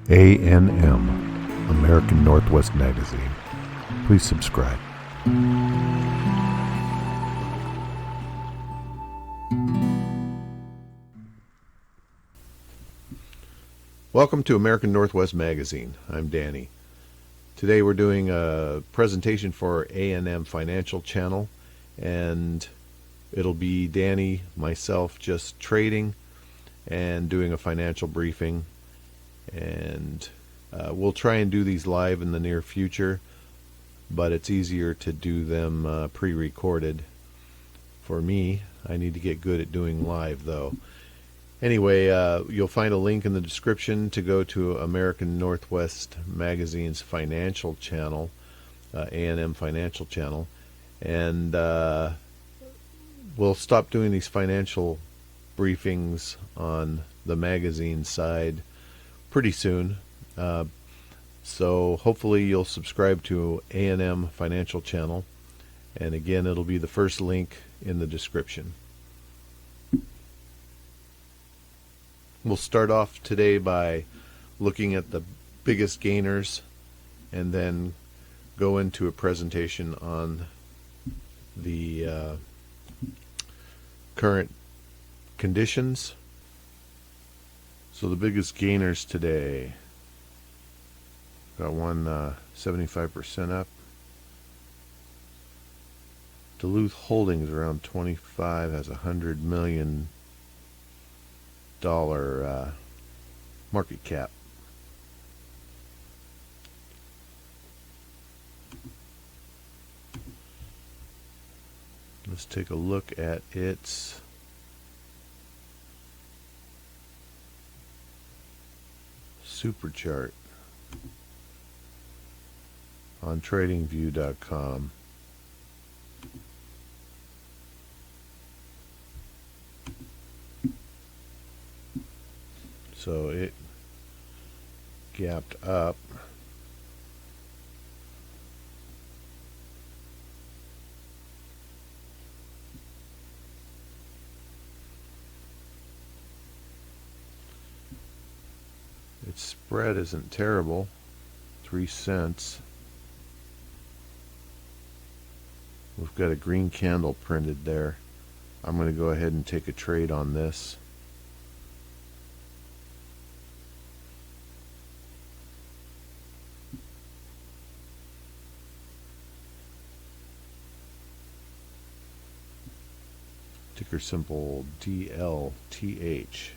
ANM, American Northwest Magazine. Please subscribe. Welcome to American Northwest Magazine. I'm Danny. Today we're doing a presentation for ANM Financial Channel, and it'll be Danny, myself, just trading and doing a financial briefing. And we'll try and do these live in the near future, but it's easier to do them pre-recorded. For me, I need to get good at doing live, though. Anyway, you'll find a link in the description to go to American Northwest Magazine's financial channel, ANM Financial Channel, and we'll stop doing these financial briefings on the magazine side pretty soon. So hopefully you'll subscribe to ANM Financial Channel, and again, it'll be the first link in the description. We'll start off today by looking at the biggest gainers and then go into a presentation on the current conditions. So the biggest gainers today, got one 75% up. Duluth Holdings around 25 has $100 million market cap. Let's take a look at its super chart on tradingview.com. So it gapped up. Its spread isn't terrible, 3 cents. We've got a green candle printed there. I'm going to go ahead and take a trade on this. Ticker symbol DLTH.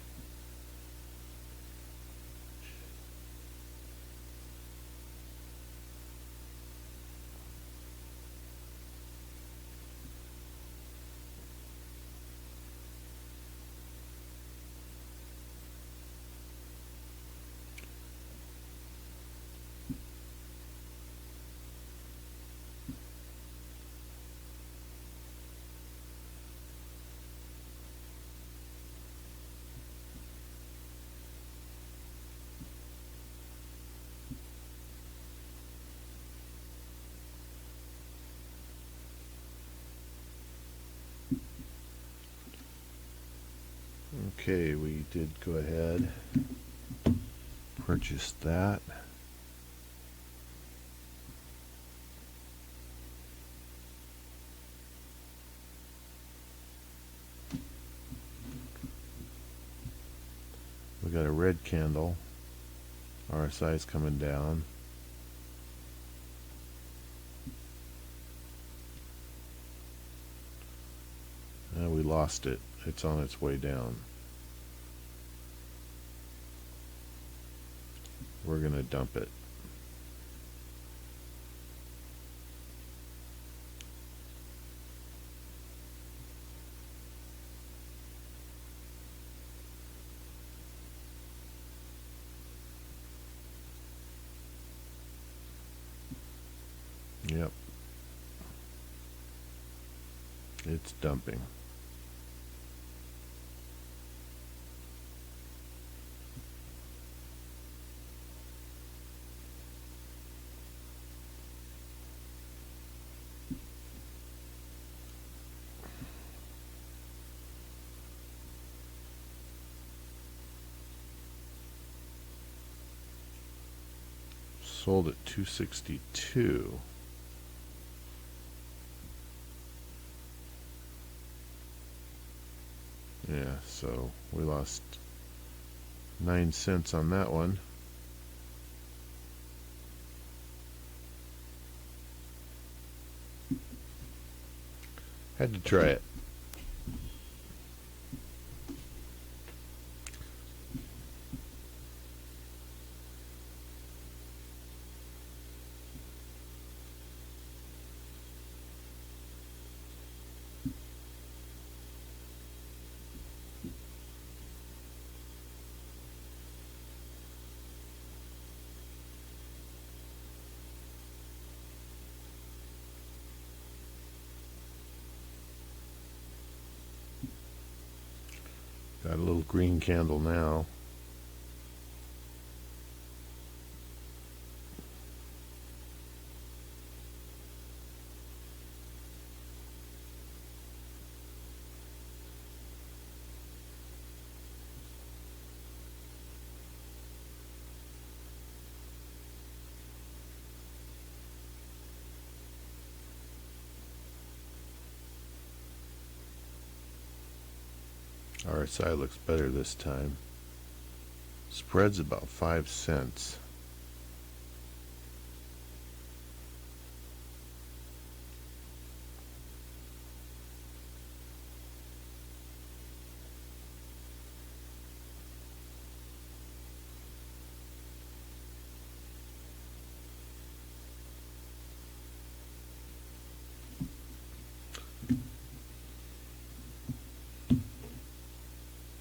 Okay, we did go ahead, purchase that. We got a red candle. RSI is coming down. We lost it. It's on its way down. We're going to dump it. Yep. It's dumping. sold at 262. Yeah, so we lost 9 cents on that one. Had to try it. Got a little green candle now. RSI looks better this time. Spread's about 5 cents.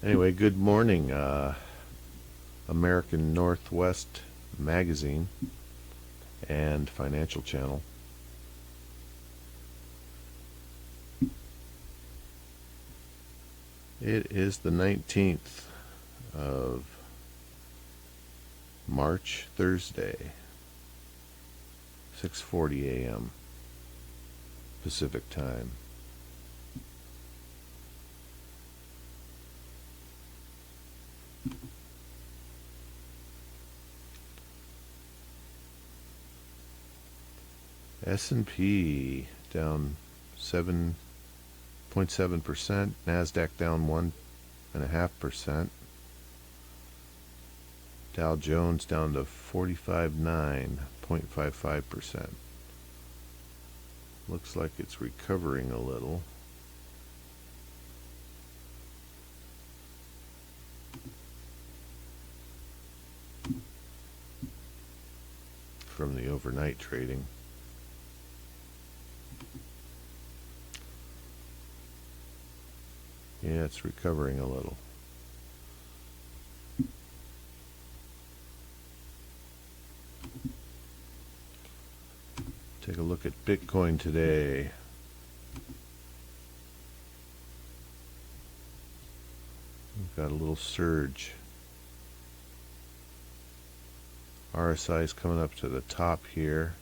Anyway, good morning, American Northwest Magazine and Financial Channel. It is the 19th of March, Thursday, 6:40 a.m. Pacific Time. S&P down 7.7%, NASDAQ down 1.5%, Dow Jones down to 45.9, 0.55%. Looks like it's recovering a little. From the overnight trading. Yeah, it's recovering a little. Take a look at Bitcoin today. We've got a little surge. RSI is coming up to the top here.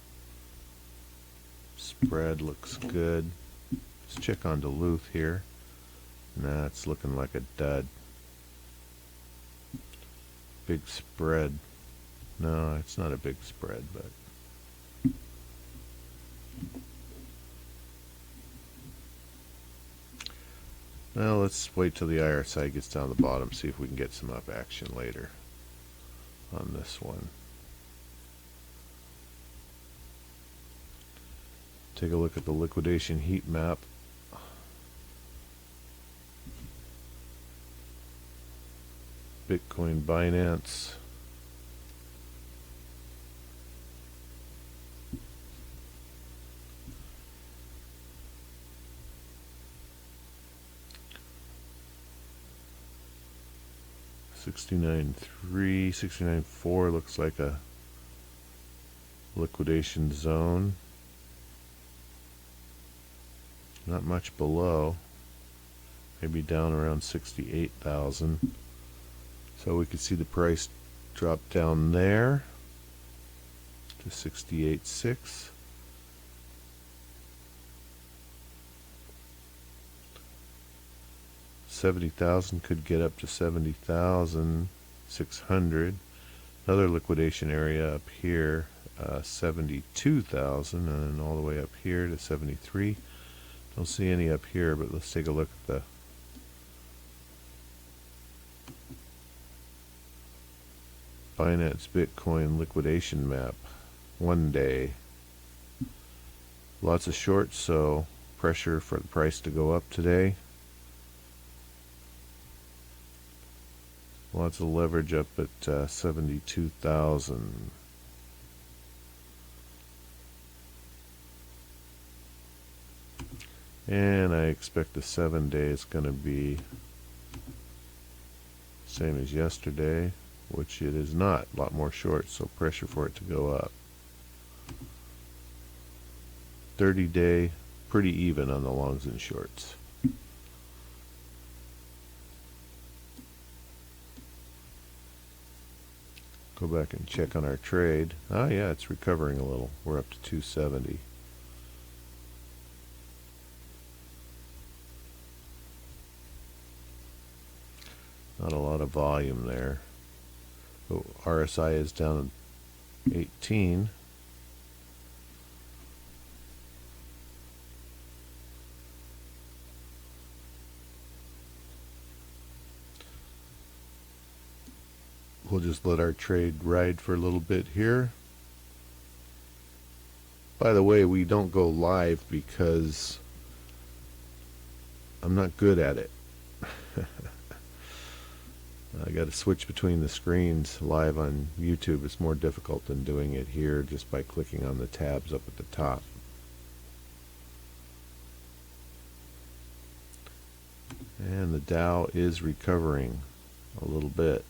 Spread looks good. Let's check on Duluth here. Nah, it's looking like a dud. Big spread. No, it's not a big spread, but well, let's wait till the RSI gets down the bottom, see if we can get some up action later on this one. Take a look at the liquidation heat map. Bitcoin Binance. $69.3, $69.4 looks like a liquidation zone. Not much below. Maybe down around 68,000. So we could see the price drop down there to 68.6. $70,000 could get up to 70,600. Another liquidation area up here 72,000, and then all the way up here to 73. Don't see any up here, but let's take a look at the Binance Bitcoin liquidation map. 1 day. Lots of shorts, so pressure for the price to go up today. Lots of leverage up at 72,000. And I expect the 7 day is going to be same as yesterday, which it is not. A lot more shorts, so pressure for it to go up. 30 day, pretty even on the longs and shorts. Go back and check on our trade. Oh yeah, it's recovering a little. We're up to 270. Not a lot of volume there. Oh, RSI is down at 18. We'll just let our trade ride for a little bit here. By the way, we don't go live because I'm not good at it. I got to switch between the screens live on YouTube. It's more difficult than doing it here just by clicking on the tabs up at the top. And the Dow is recovering a little bit.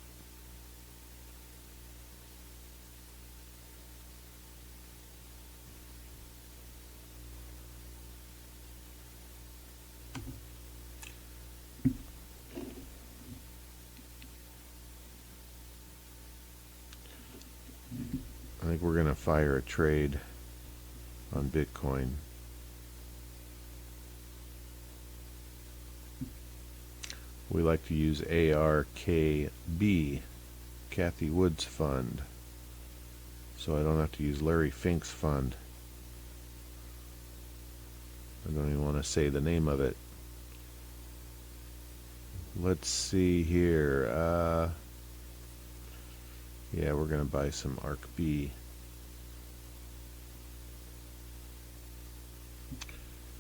I think we're going to fire a trade on Bitcoin. We like to use ARKB, Kathy Wood's fund, so I don't have to use Larry Fink's fund. I don't even want to say the name of it. Let's see here. Yeah, we're going to buy some ARKB.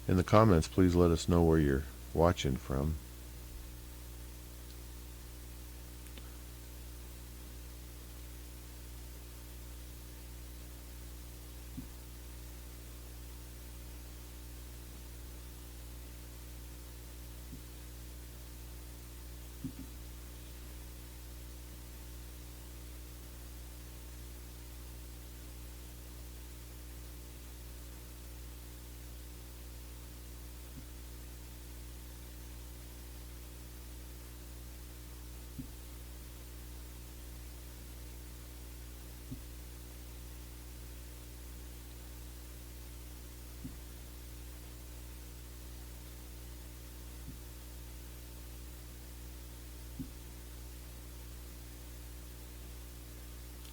In the comments, please let us know where you're watching from.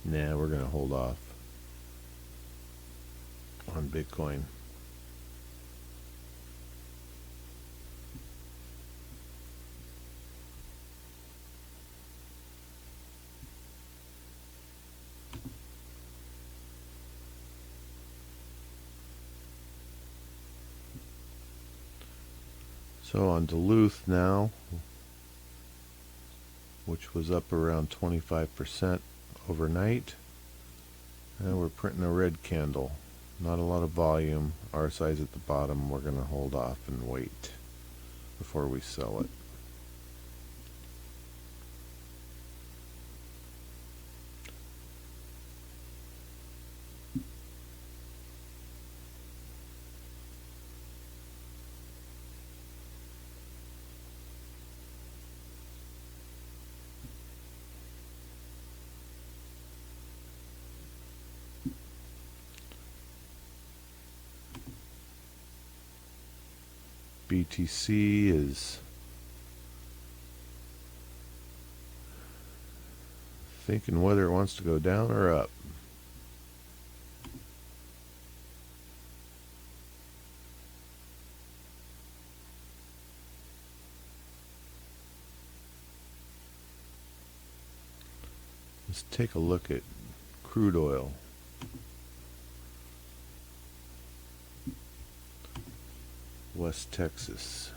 Nah, we're going to hold off on Bitcoin. So on Duluth now, which was up around 25% overnight, and we're printing a red candle. Not a lot of volume. RSI's at the bottom. We're going to hold off and wait before we sell it. BTC is thinking whether it wants to go down or up. Let's take a look at crude oil. West Texas.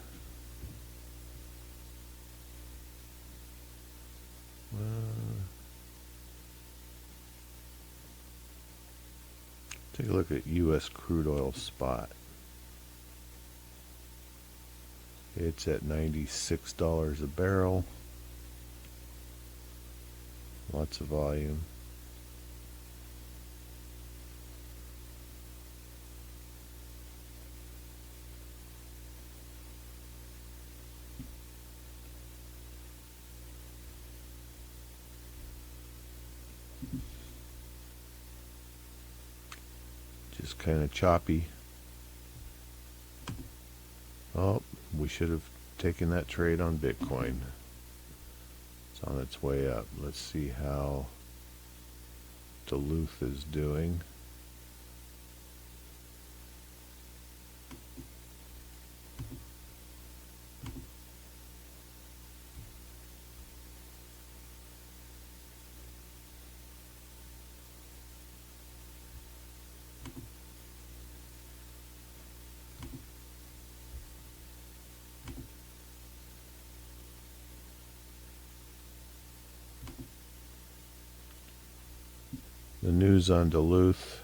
Take a look at U.S. crude oil spot. It's at $96 a barrel. Lots of volume. Just kind of choppy. Oh, we should have taken that trade on Bitcoin. It's on its way up. Let's see how Duluth is doing. The news on Duluth.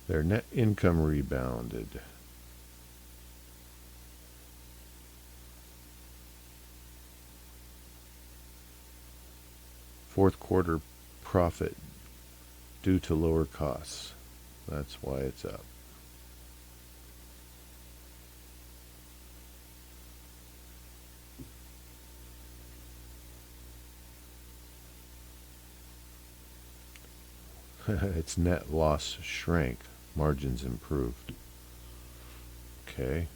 Their net income rebounded. Fourth quarter profit due to lower costs. That's why it's up. Its net loss shrank. Margins improved. Okay.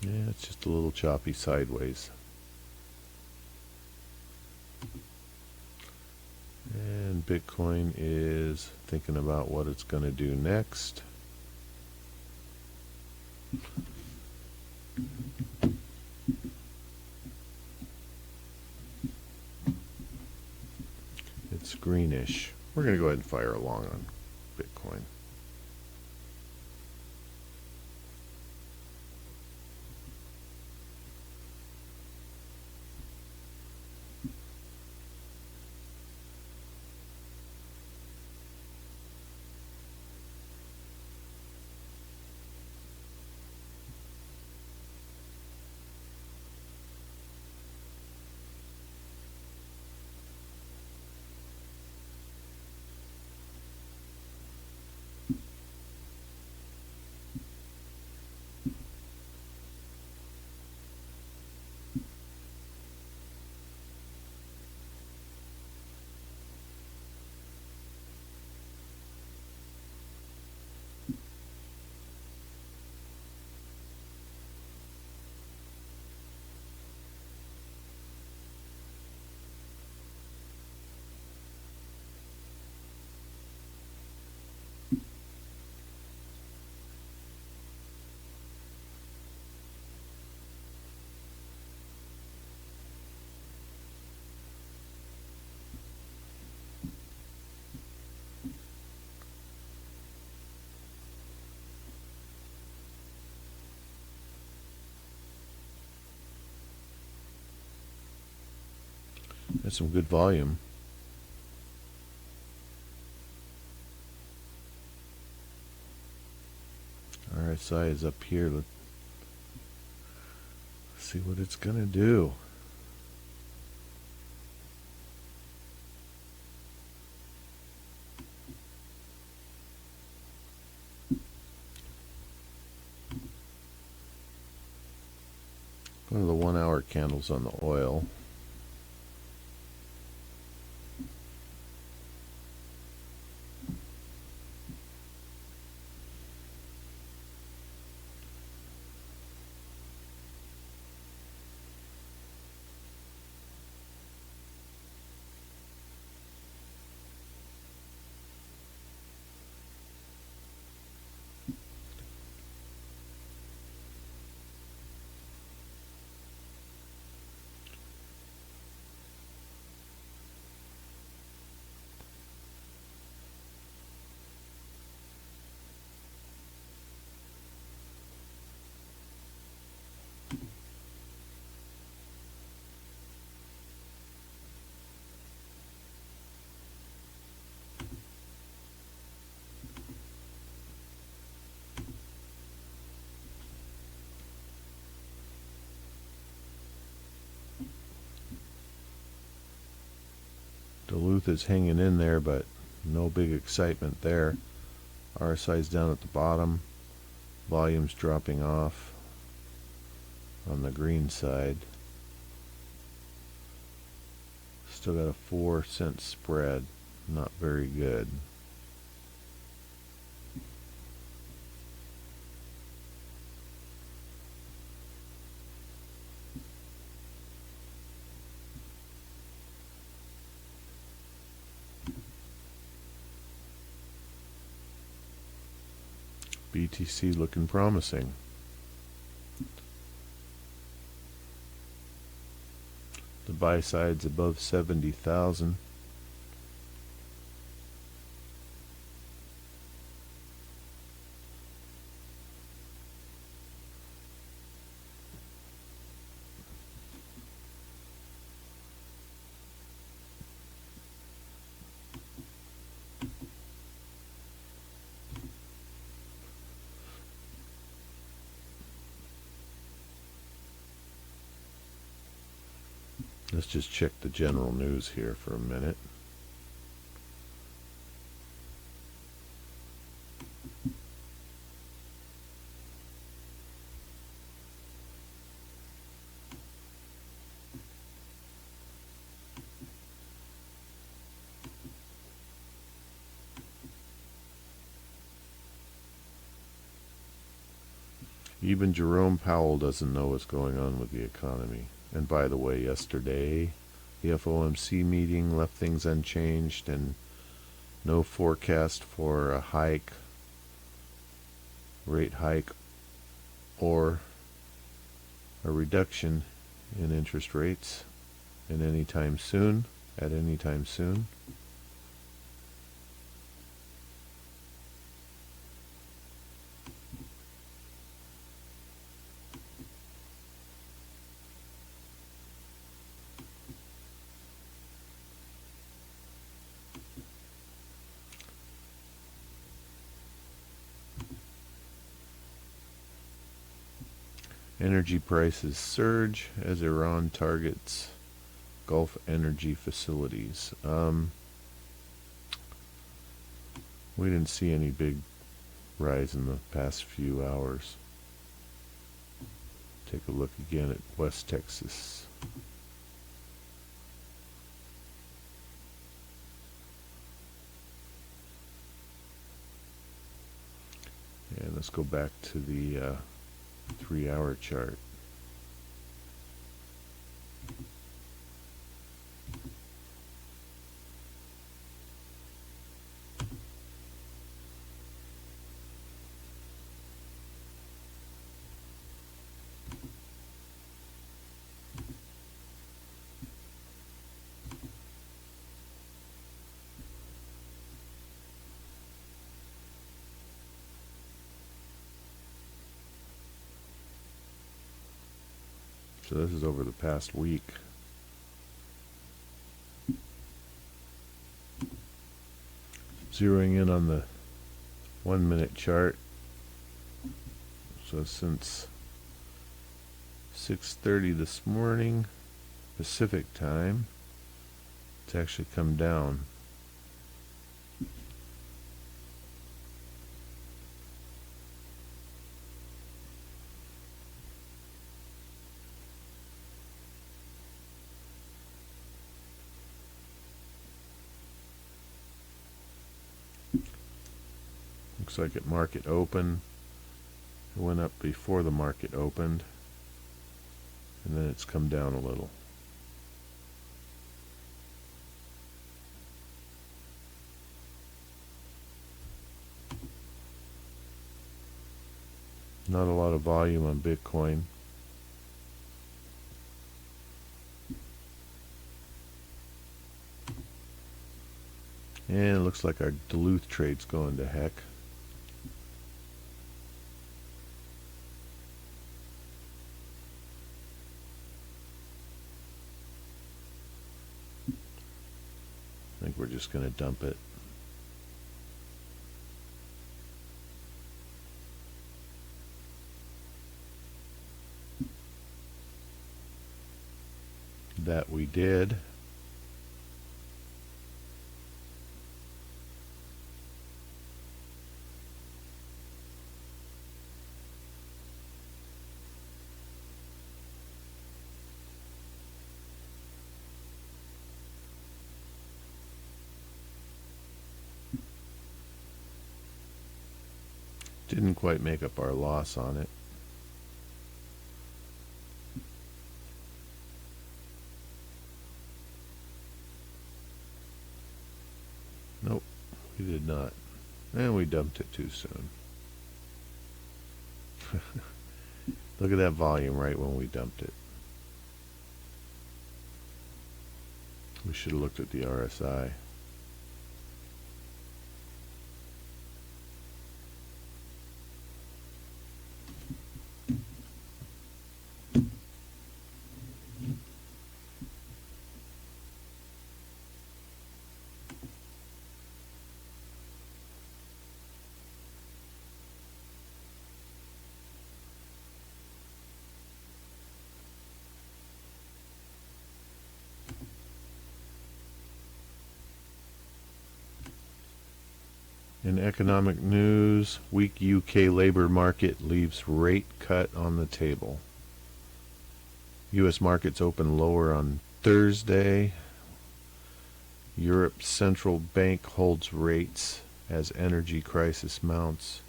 Yeah, it's just a little choppy sideways. And Bitcoin is thinking about what it's going to do next. It's greenish. We're going to go ahead and fire along on Bitcoin. That's some good volume. RSI is up here. Let's see what it's going to do. One of the 1 hour candles on the oil. Duluth is hanging in there, but no big excitement there. RSI's down at the bottom. Volume's dropping off on the green side. Still got a 4-cent spread. Not very good. BTC looking promising. The buy side's above 70,000. Let's just check the general news here for a minute. Even Jerome Powell doesn't know what's going on with the economy. And by the way, yesterday, the FOMC meeting left things unchanged and no forecast for a rate hike, or a reduction in interest rates at any time soon. Energy prices surge as Iran targets Gulf energy facilities. We didn't see any big rise in the past few hours. Take a look again at West Texas. And let's go back to the 3-hour chart. So this is over the past week. Zeroing in on the 1-minute chart. So since 6:30 this morning, Pacific time, it's actually come down. Looks like at market open, it went up before the market opened, and then it's come down a little. Not a lot of volume on Bitcoin. And it looks like our Duluth trade's going to heck. I think we're just going to dump it. That we did. Didn't quite make up our loss on it. Nope, we did not. And we dumped it too soon. Look at that volume right when we dumped it. We should have looked at the RSI. In economic news, weak UK labour market leaves rate cut on the table. US markets open lower on Thursday. Europe's central bank holds rates as energy crisis mounts.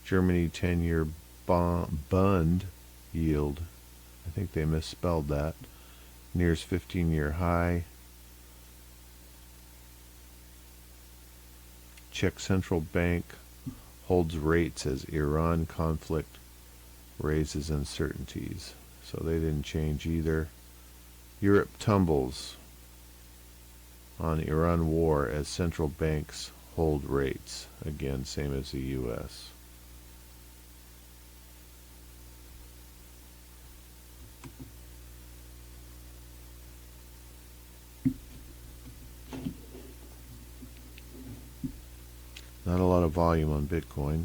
Germany 10-year bond yield, I think they misspelled that, nears 15-year high. Czech central bank holds rates as Iran conflict raises uncertainties. So they didn't change either. Europe tumbles on Iran war as central banks hold rates. Again, same as the US. Not a lot of volume on Bitcoin.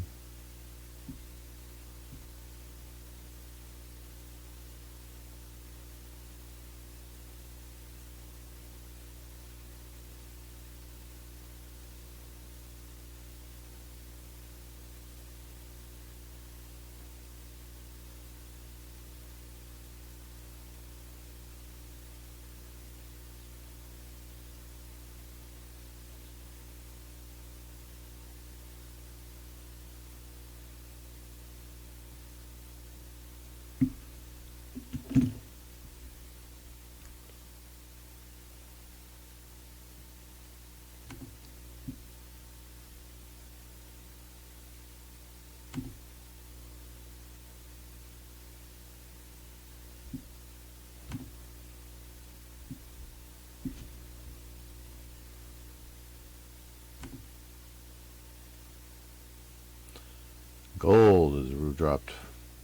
Gold has dropped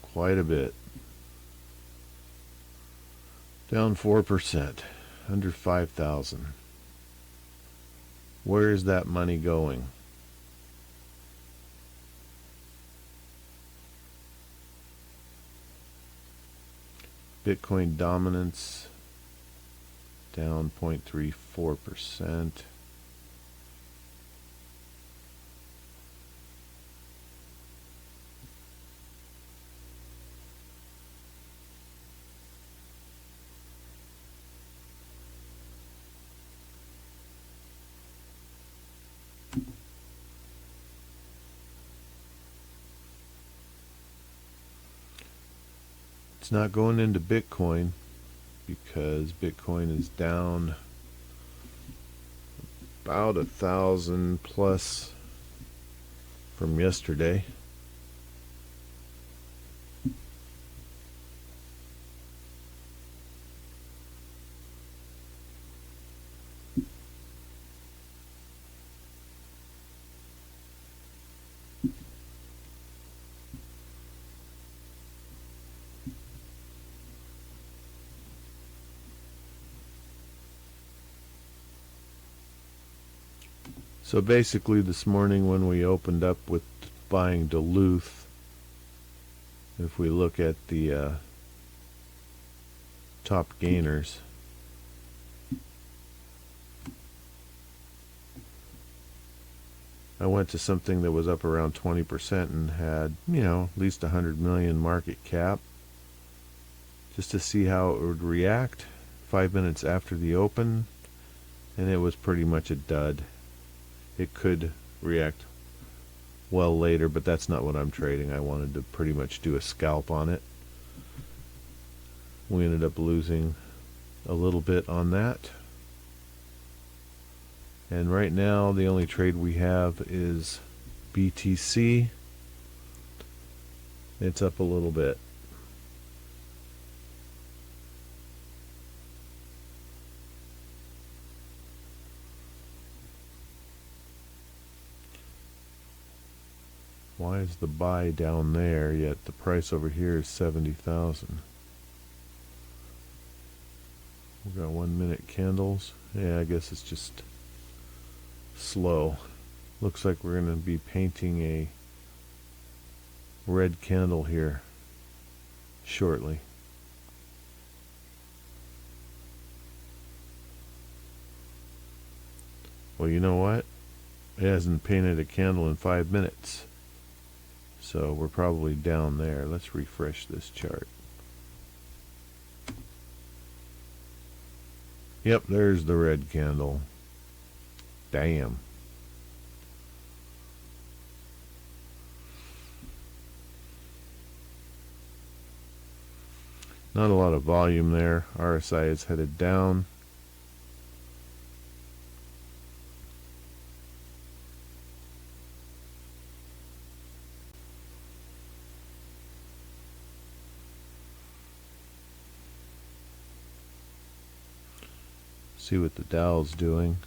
quite a bit. Down 4%, under 5,000. Where is that money going? Bitcoin dominance down 0.34%. It's not going into Bitcoin because Bitcoin is down about 1,000 plus from yesterday. So basically this morning when we opened up with buying Duluth, if we look at the top gainers, I went to something that was up around 20% and had, at least 100 million market cap, just to see how it would react 5 minutes after the open, and it was pretty much a dud. It could react well later, but that's not what I'm trading. I wanted to pretty much do a scalp on it. We ended up losing a little bit on that. And right now the only trade we have is BTC. It's up a little bit. Why is the buy down there yet the price over here is 70,000? We've got 1 minute candles. Yeah, I guess it's just slow. Looks like we're going to be painting a red candle here shortly. Well, you know what? It hasn't painted a candle in 5 minutes. So we're probably down there. Let's refresh this chart. Yep, there's the red candle. Damn. Not a lot of volume there. RSI is headed down. See what the Dow's doing.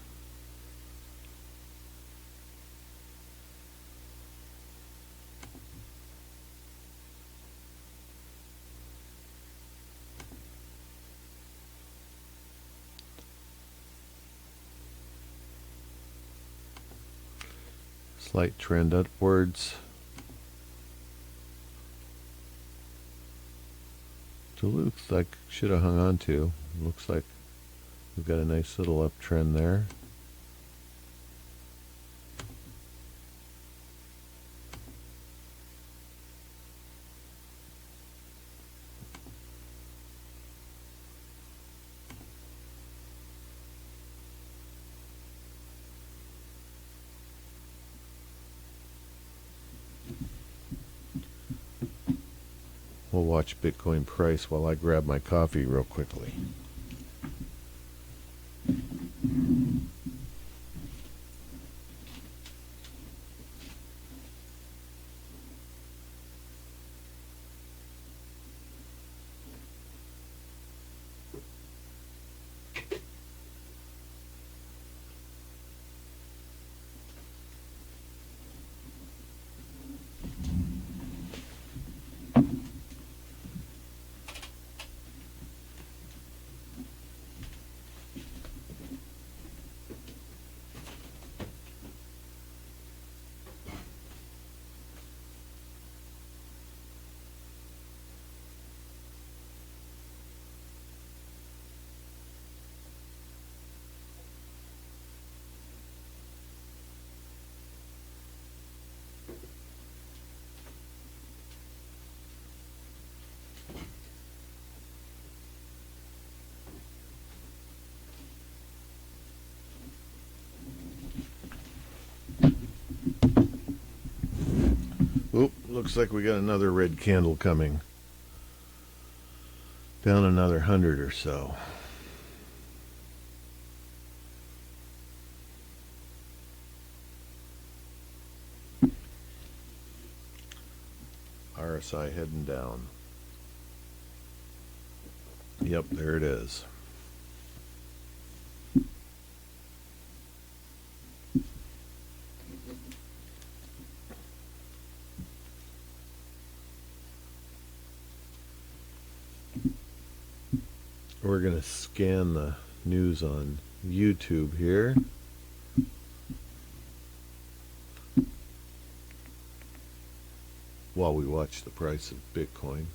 Slight trend upwards. Duluth I should have hung on to. Looks like we've got a nice little uptrend there. We'll watch Bitcoin price while I grab my coffee real quickly. Oop, looks like we got another red candle coming. Down another 100 or so. RSI heading down. Yep, there it is. We're going to scan the news on YouTube here. While we watch the price of Bitcoin.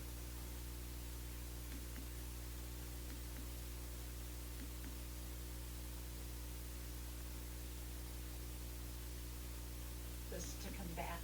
This to combat.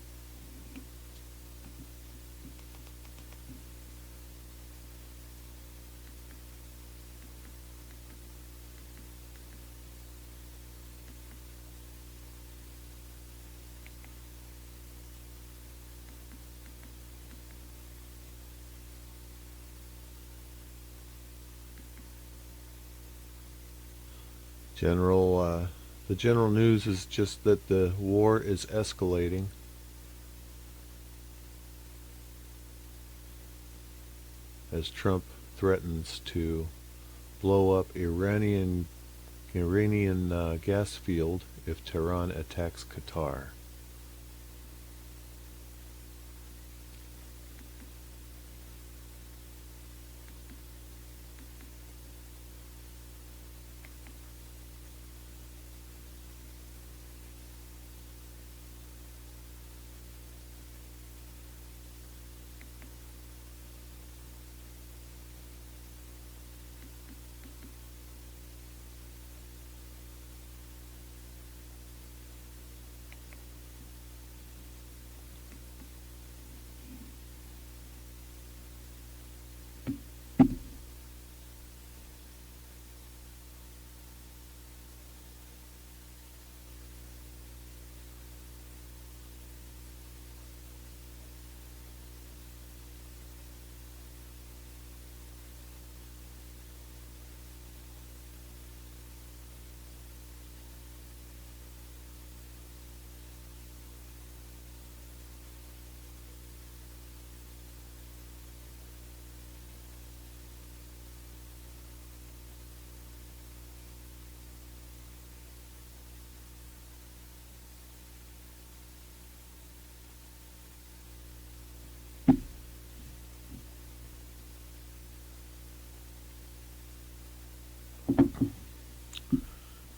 The general news is just that the war is escalating. As Trump threatens to blow up Iranian gas field if Tehran attacks Qatar.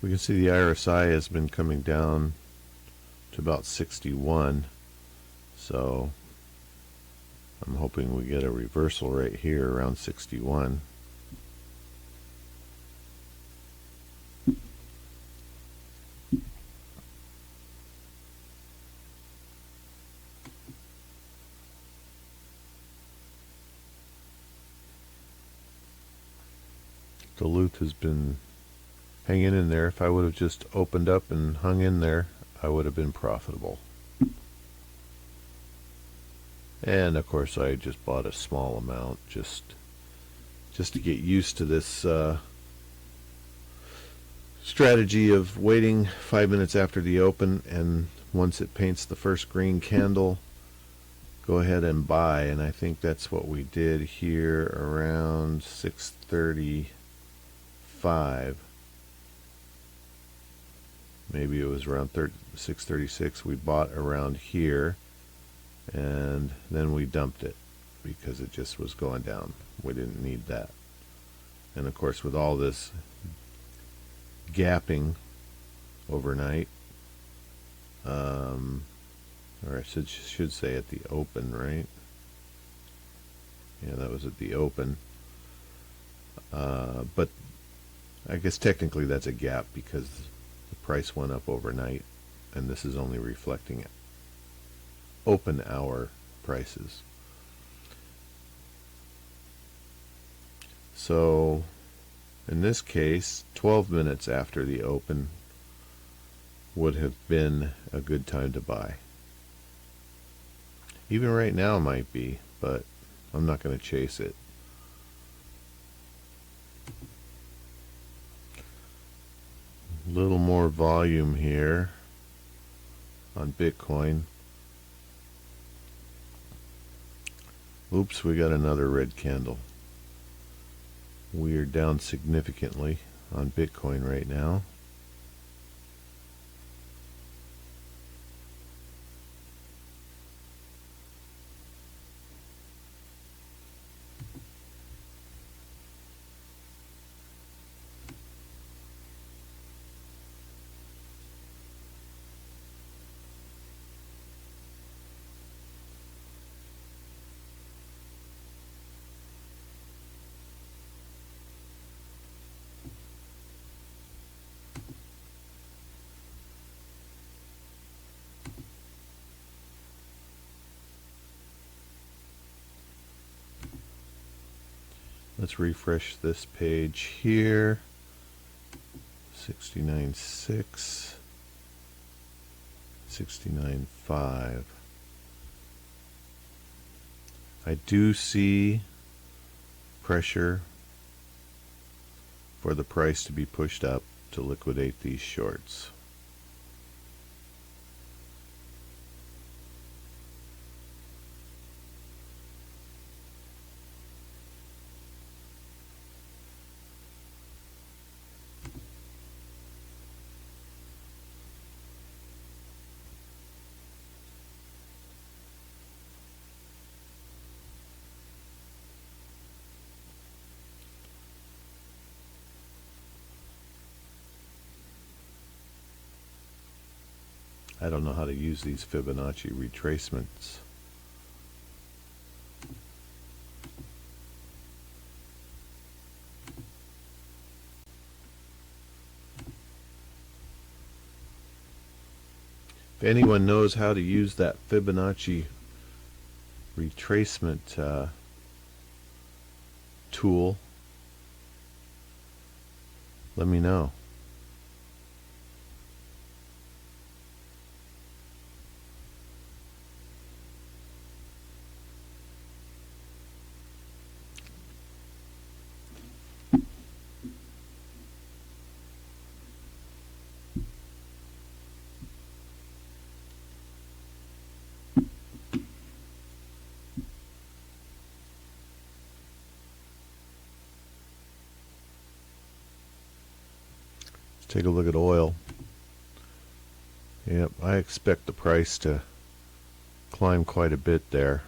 We can see the RSI has been coming down to about 61, so I'm hoping we get a reversal right here around 61. Duluth has been hanging in there. If I would have just opened up and hung in there, I would have been profitable. And of course I just bought a small amount just to get used to this strategy of waiting 5 minutes after the open, and once it paints the first green candle, go ahead and buy. And I think that's what we did here around 6:35. Maybe it was around 6:36. We bought around here, and then we dumped it because it just was going down. We didn't need that. And of course, with all this gapping overnight, or I should say at the open, right? Yeah, that was at the open. But I guess technically that's a gap because the price went up overnight, and this is only reflecting open hour prices. So in this case, 12 minutes after the open would have been a good time to buy. Even right now might be, but I'm not going to chase it. A little more volume here on Bitcoin. Oops, we got another red candle. We are down significantly on Bitcoin right now. Let's refresh this page here. 69.6, 69.5. I do see pressure for the price to be pushed up. to liquidate these shorts. I don't know how to use these Fibonacci retracements. If anyone knows how to use that Fibonacci retracement tool, let me know. Take a look at oil. Yep, I expect the price to climb quite a bit there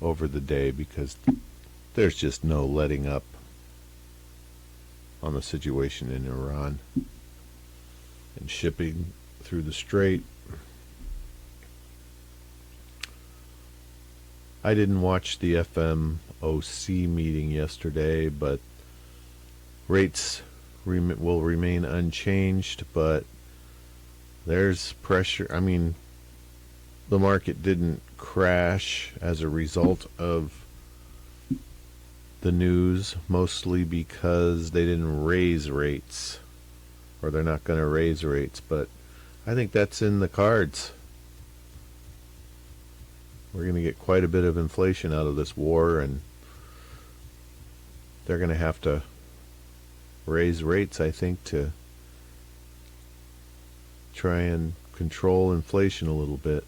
over the day because there's just no letting up on the situation in Iran and shipping through the strait. I didn't watch the FMOC meeting yesterday, but rates will remain unchanged, but there's pressure. I mean, the market didn't crash as a result of the news, mostly because they didn't raise rates, or they're not going to raise rates, but I think that's in the cards. We're going to get quite a bit of inflation out of this war, and they're going to have to raise rates, I think, to try and control inflation a little bit.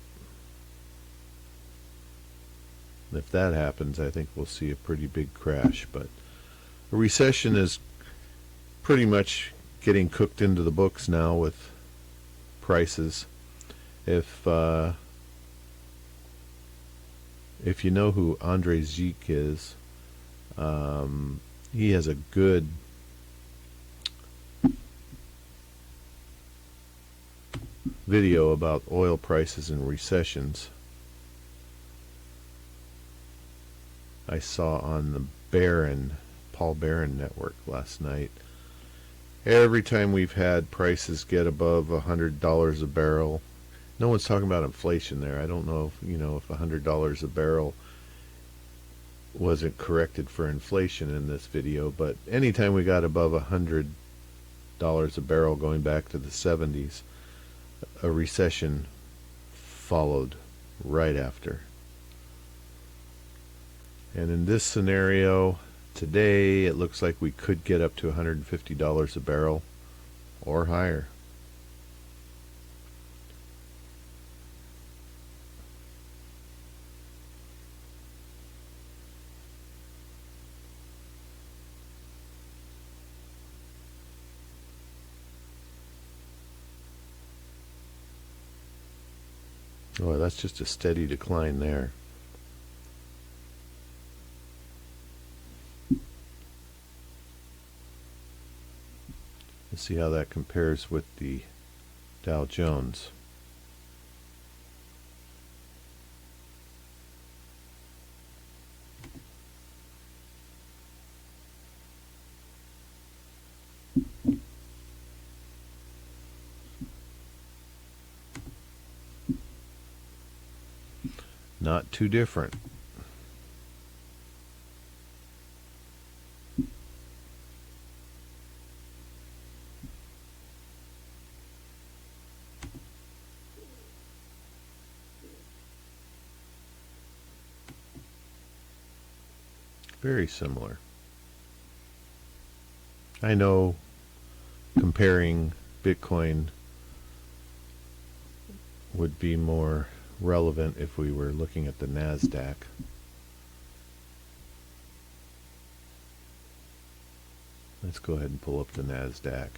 If that happens, I think we'll see a pretty big crash. But a recession is pretty much getting cooked into the books now with prices. If you know who Andre Zik is, he has a good video about oil prices and recessions. I saw on the Paul Barron network last night. Every time we've had prices get above $100 a barrel, no one's talking about inflation there. I don't know if if $100 a barrel wasn't corrected for inflation in this video, but anytime we got above $100 a barrel going back to the 70s, a recession followed right after. And in this scenario today, it looks like we could get up to $150 a barrel or higher. Oh, that's just a steady decline there. Let's see how that compares with the Dow Jones. Not too different. Very similar. I know comparing Bitcoin would be more relevant if we were looking at the NASDAQ. Let's go ahead and pull up the NASDAQ.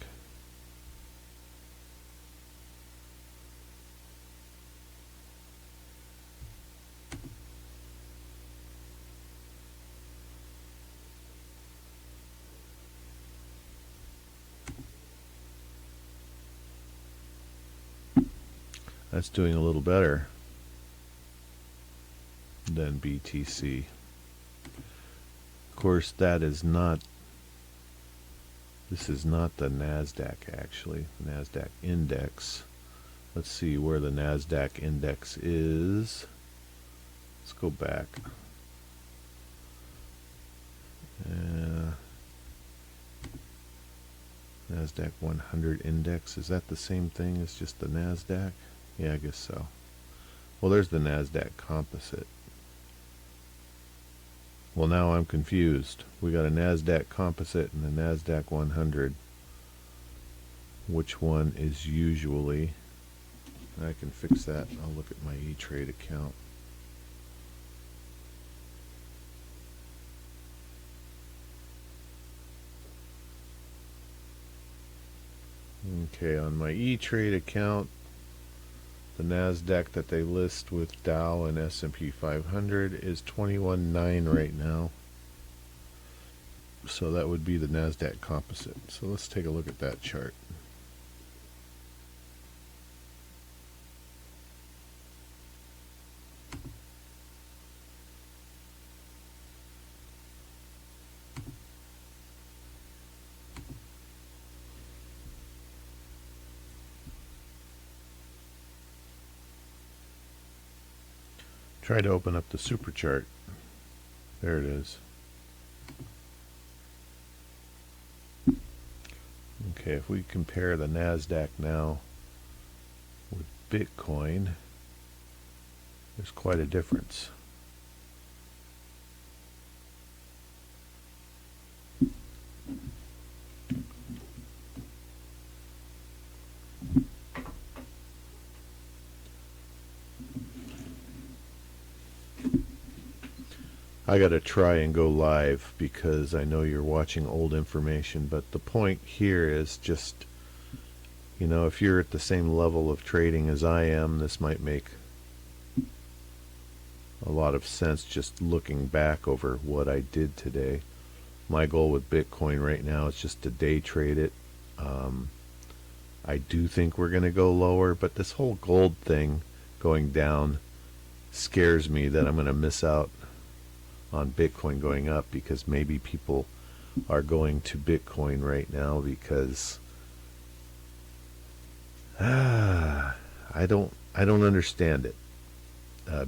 That's doing a little better than BTC. Of course, that is not, this is not the NASDAQ actually, the NASDAQ index. Let's see where the NASDAQ index is. Let's go back. NASDAQ 100 index, is that the same thing as just the NASDAQ? Yeah, I guess so. Well, there's the NASDAQ composite. Well, now I'm confused. We got a NASDAQ composite and a NASDAQ 100. Which one is usually? I can fix that. I'll look at my E-Trade account. Okay, on my E-Trade account, the NASDAQ that they list with Dow and S&P 500 is 21.9 right now. So that would be the NASDAQ composite. So let's take a look at that chart. Try to open up the super chart. There it is. Okay, if we compare the NASDAQ now with Bitcoin, there's quite a difference. I gotta try and go live because I know you're watching old information, but the point here is just, you know, if you're at the same level of trading as I am, this might make a lot of sense just looking back over what I did today. My goal with Bitcoin right now is just to day trade it. I do think we're going to go lower, but this whole gold thing going down scares me that I'm going to miss out on Bitcoin going up, because maybe people are going to Bitcoin right now because I don't understand it,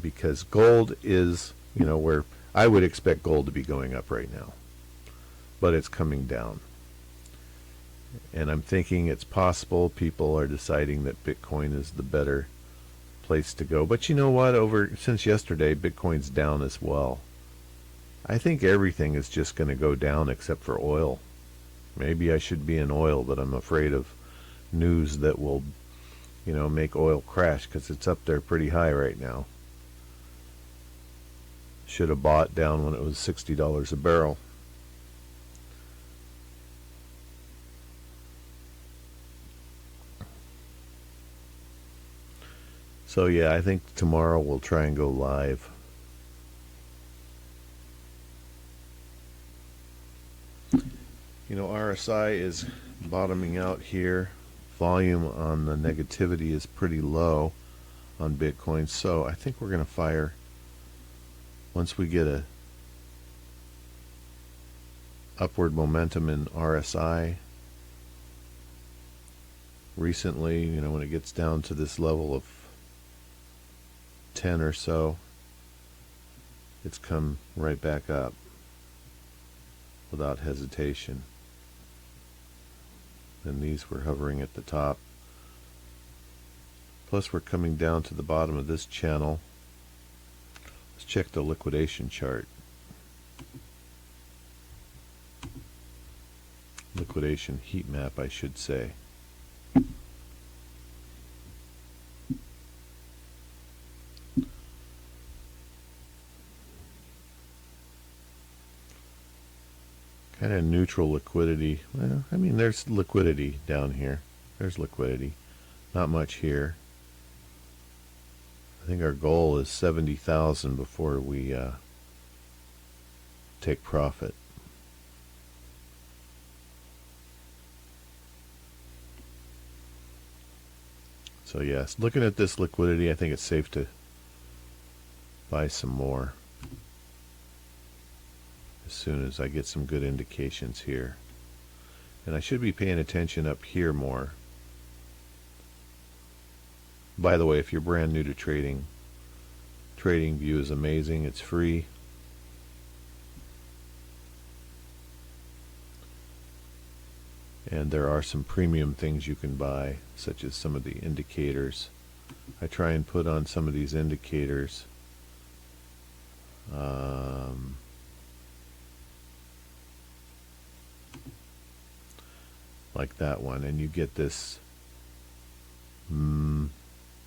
because gold is, you know, where I would expect gold to be going up right now, but it's coming down, and I'm thinking it's possible people are deciding that Bitcoin is the better place to go. But you know what, since yesterday Bitcoin's down as well. I think everything is just going to go down except for oil. Maybe I should be in oil, but I'm afraid of news that will, you know, make oil crash, because it's up there pretty high right now. Should have bought down when it was $60 a barrel. So yeah, I think tomorrow we'll try and go live. You know, RSI is bottoming out here. Volume on the negativity is pretty low on Bitcoin, so I think we're going to fire once we get a upward momentum in RSI. Recently, you know, when it gets down to this level of 10 or so, it's come right back up without hesitation. And these were hovering at the top. Plus we're coming down to the bottom of this channel. Let's check the liquidation chart. liquidation heat map, I should say. Kind of neutral liquidity. Well, I mean, there's liquidity down here. There's liquidity. Not much here. I think our goal is 70,000 before we take profit. So yes, looking at this liquidity, I think it's safe to buy some more as soon as I get some good indications here. And I should be paying attention up here more. By the way, if you're brand new to trading, TradingView is amazing. It's free. And there are some premium things you can buy, such as some of the indicators. I try and put on some of these indicators. Like that one, and you get this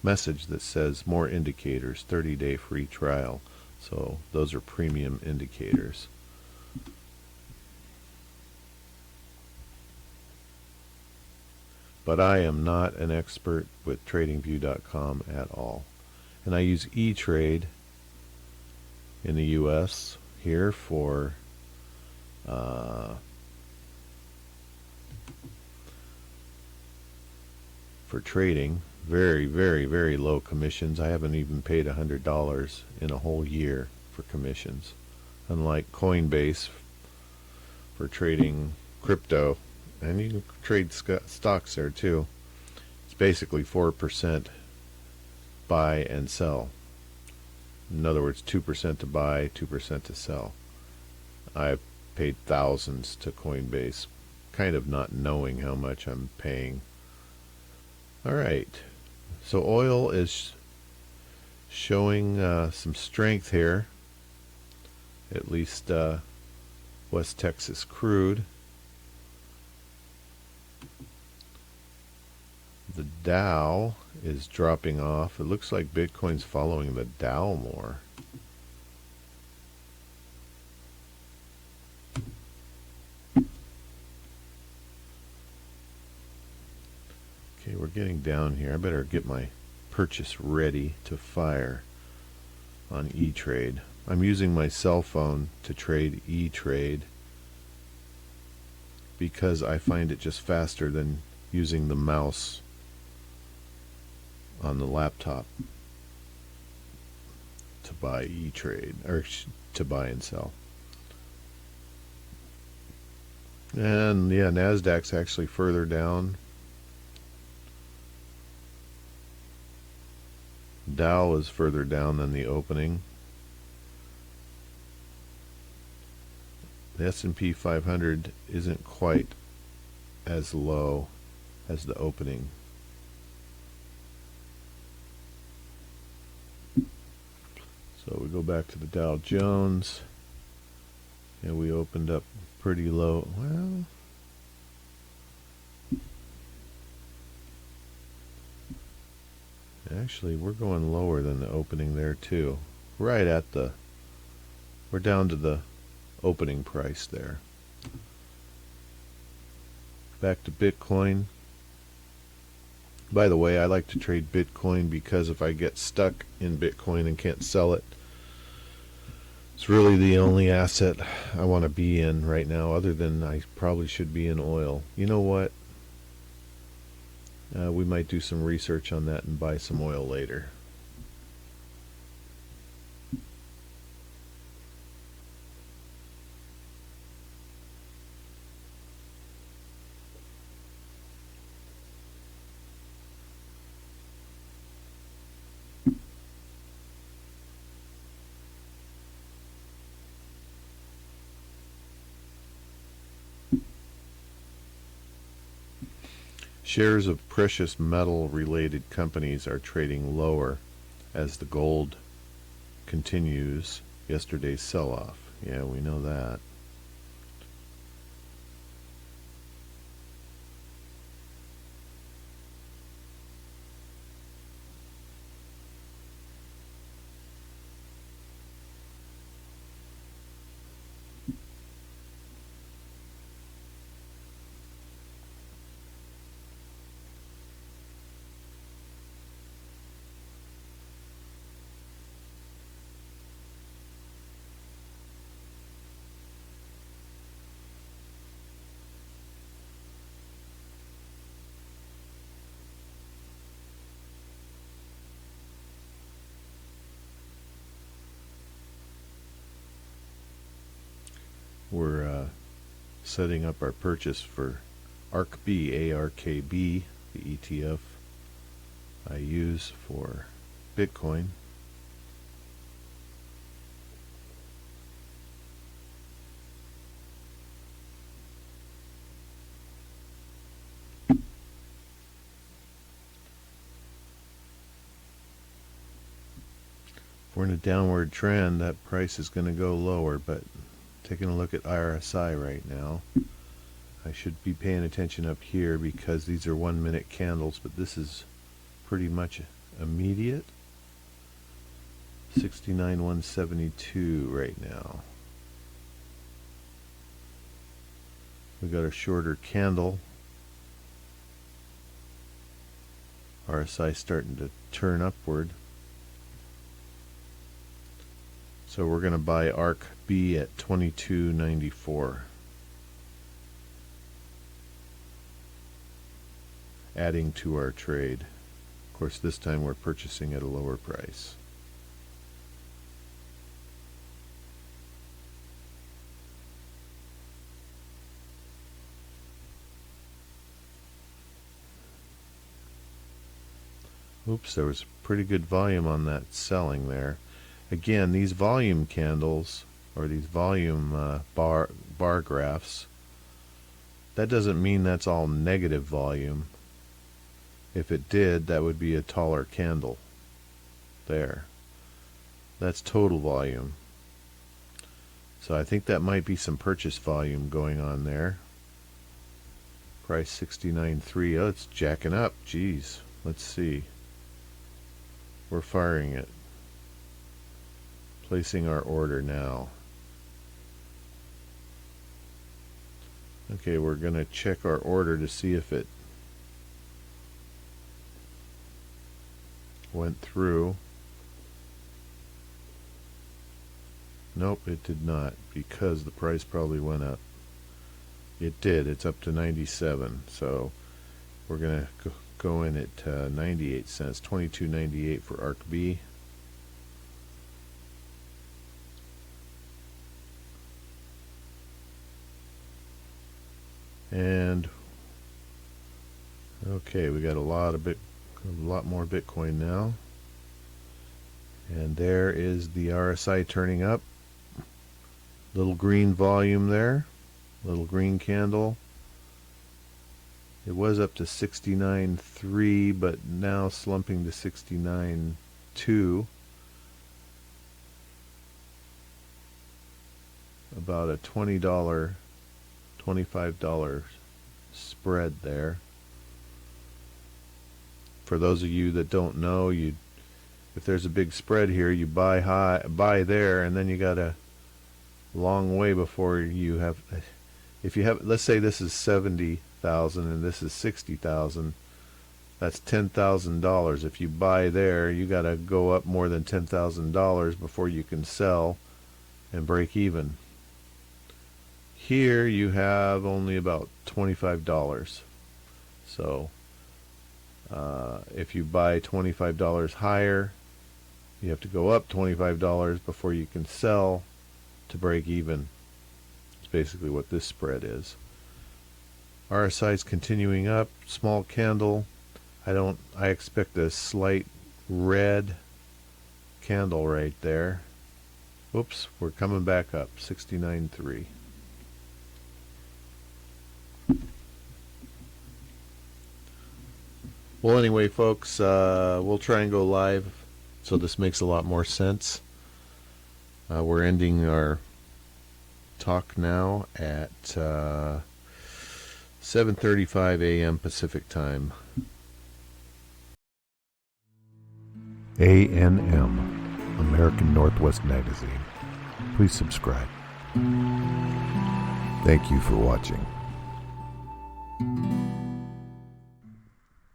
message that says more indicators, 30-day free trial. So those are premium indicators. But I am not an expert with TradingView.com at all. And I use E-Trade in the US here for trading. Very, very, very low commissions. I haven't even paid $100 in a whole year for commissions. Unlike Coinbase for trading crypto, and you can trade stocks there too. It's basically 4% buy and sell. In other words, 2% to buy, 2% to sell. I've paid thousands to Coinbase, kind of not knowing how much I'm paying. All right, so oil is showing some strength here, at least West Texas crude. The Dow is dropping off. It looks like Bitcoin's following the Dow more. Okay, we're getting down here. I better get my purchase ready to fire on E-Trade. I'm using my cell phone to trade E-Trade because I find it just faster than using the mouse on the laptop to buy E-Trade, or to buy and sell. And yeah, NASDAQ's actually further down. Dow is further down than the opening. The S&P 500 isn't quite as low as the opening. So we go back to the Dow Jones, and we opened up pretty low. Well, actually, we're going lower than the opening there too. Right at the, we're down to the opening price there. Back to Bitcoin. By the way, I like to trade Bitcoin because if I get stuck in Bitcoin and can't sell it, it's really the only asset I want to be in right now, other than I probably should be in oil. You know what? We might do some research on that and buy some oil later. Shares of precious metal related companies are trading lower as the gold continues yesterday's sell-off. Yeah, we know that. we're setting up our purchase for ARKB, ARKB, the ETF I use for Bitcoin. If we're in a downward trend, that price is going to go lower, but taking a look at RSI right now, I should be paying attention up here because these are 1 minute candles, but this is pretty much immediate. 69,172 right now. We got a shorter candle. RSI starting to turn upward. So we're going to buy ARKB at 22.94. Adding to our trade. Of course, this time we're purchasing at a lower price. Oops, there was pretty good volume on that selling there. Again, these volume candles, or these volume bar graphs, that doesn't mean that's all negative volume. If it did, that would be a taller candle. There. That's total volume. So I think that might be some purchase volume going on there. Price 69.3. Oh, it's jacking up. Geez. Let's see. We're firing it. Placing our order now. Okay, we're going to check our order to see if it went through. Nope, it did not, because the price probably went up. It did. It's up to 97. So we're going to go in at 98 cents, 22.98 for ARKB. And okay, we got a lot more Bitcoin now. And there is the RSI turning up. Little green volume there. Little green candle. It was up to 69.3, but now slumping to 69.2. About a $20, $25 spread there. For those of you that don't know, if there's a big spread here, you buy there, and then you got a long way before you have. If you have, let's say this is 70,000 and this is 60,000, that's $10,000. If you buy there, you got to go up more than $10,000 before you can sell and break even. Here you have only about $25. So if you buy $25 higher, you have to go up $25 before you can sell to break even. It's basically what this spread is. RSI is continuing up, small candle. I expect a slight red candle right there. Whoops, we're coming back up, 69.3. Well, anyway, folks, we'll try and go live so this makes a lot more sense. We're ending our talk now at 7:35 a.m. Pacific time. ANM, American Northwest Magazine. Please subscribe. Thank you for watching.